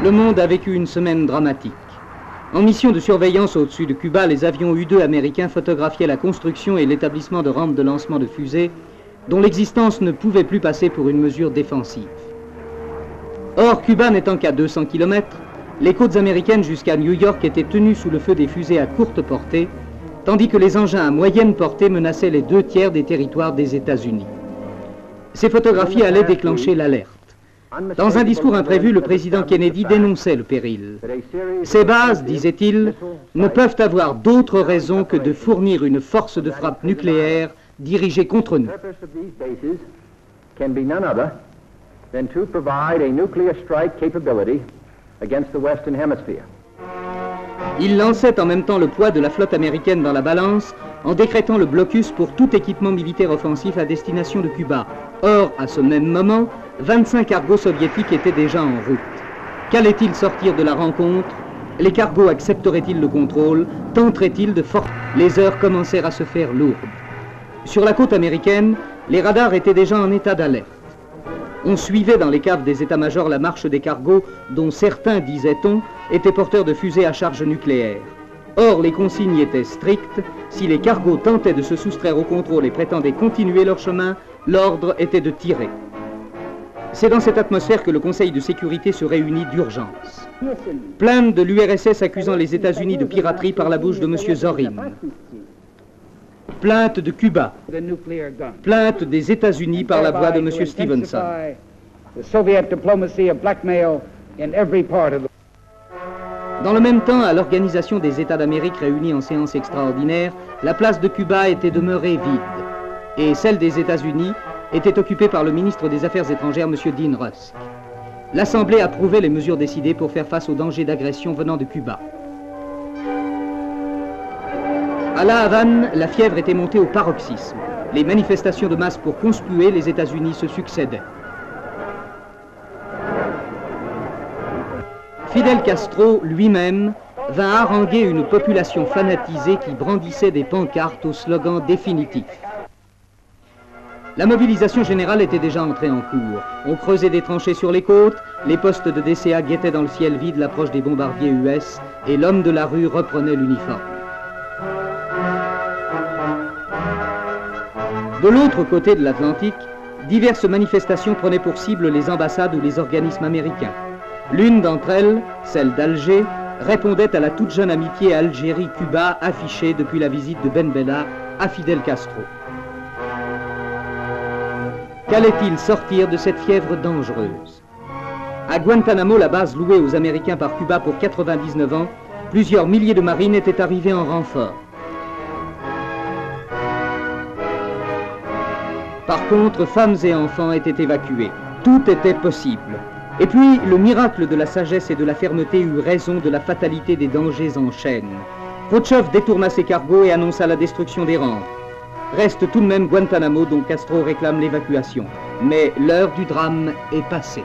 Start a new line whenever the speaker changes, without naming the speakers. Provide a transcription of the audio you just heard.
Le monde a vécu une semaine dramatique. En mission de surveillance au-dessus de Cuba, les avions U-2 américains photographiaient la construction et l'établissement de rampes de lancement de fusées dont l'existence ne pouvait plus passer pour une mesure défensive. Or, Cuba n'étant qu'à 200 km, les côtes américaines jusqu'à New York étaient tenues sous le feu des fusées à courte portée, tandis que les engins à moyenne portée menaçaient les 2/3 des territoires des États-Unis. Ces photographies allaient déclencher l'alerte. Dans un discours imprévu, le président Kennedy dénonçait le péril. Ces bases, disait-il, ne peuvent avoir d'autre raison que de fournir une force de frappe nucléaire dirigée contre nous. Il lançait en même temps le poids de la flotte américaine dans la balance en décrétant le blocus pour tout équipement militaire offensif à destination de Cuba. Or, à ce même moment, 25 cargos soviétiques étaient déjà en route. Qu'allait-il sortir de la rencontre? Les cargos accepteraient-ils le contrôle? Tenteraient-ils de forcer? Les heures commencèrent à se faire lourdes. Sur la côte américaine, les radars étaient déjà en état d'alerte. On suivait dans les caves des états-majors la marche des cargos dont certains, disait-on, étaient porteurs de fusées à charge nucléaire. Or, les consignes étaient strictes. Si les cargos tentaient de se soustraire au contrôle et prétendaient continuer leur chemin, l'ordre était de tirer. C'est dans cette atmosphère que le Conseil de sécurité se réunit d'urgence. Plainte de l'URSS accusant les États-Unis de piraterie par la bouche de M. Zorin. Plainte de Cuba. Plainte des États-Unis par la voix de M. Stevenson. Dans le même temps, à l'Organisation des États d'Amérique réunie en séance extraordinaire, la place de Cuba était demeurée vide, et celle des États-Unis était occupée par le ministre des Affaires étrangères, M. Dean Rusk. L'Assemblée approuvait les mesures décidées pour faire face aux dangers d'agression venant de Cuba. À La Havane, la fièvre était montée au paroxysme. Les manifestations de masse pour conspuer les États-Unis se succédaient. Fidel Castro, lui-même, vint haranguer une population fanatisée qui brandissait des pancartes au slogan définitif. La mobilisation générale était déjà entrée en cours. On creusait des tranchées sur les côtes, les postes de DCA guettaient dans le ciel vide l'approche des bombardiers US et l'homme de la rue reprenait l'uniforme. De l'autre côté de l'Atlantique, diverses manifestations prenaient pour cible les ambassades ou les organismes américains. L'une d'entre elles, celle d'Alger, répondait à la toute jeune amitié Algérie-Cuba affichée depuis la visite de Ben Bella à Fidel Castro. Qu'allait-il sortir de cette fièvre dangereuse? À Guantanamo, la base louée aux Américains par Cuba pour 99 ans, plusieurs milliers de marines étaient arrivés en renfort. Par contre, femmes et enfants étaient évacués. Tout était possible. Et puis, le miracle de la sagesse et de la fermeté eut raison de la fatalité des dangers en chaîne. Khrouchtchev détourna ses cargos et annonça la destruction des rampes. Reste tout de même Guantanamo dont Castro réclame l'évacuation. Mais l'heure du drame est passée.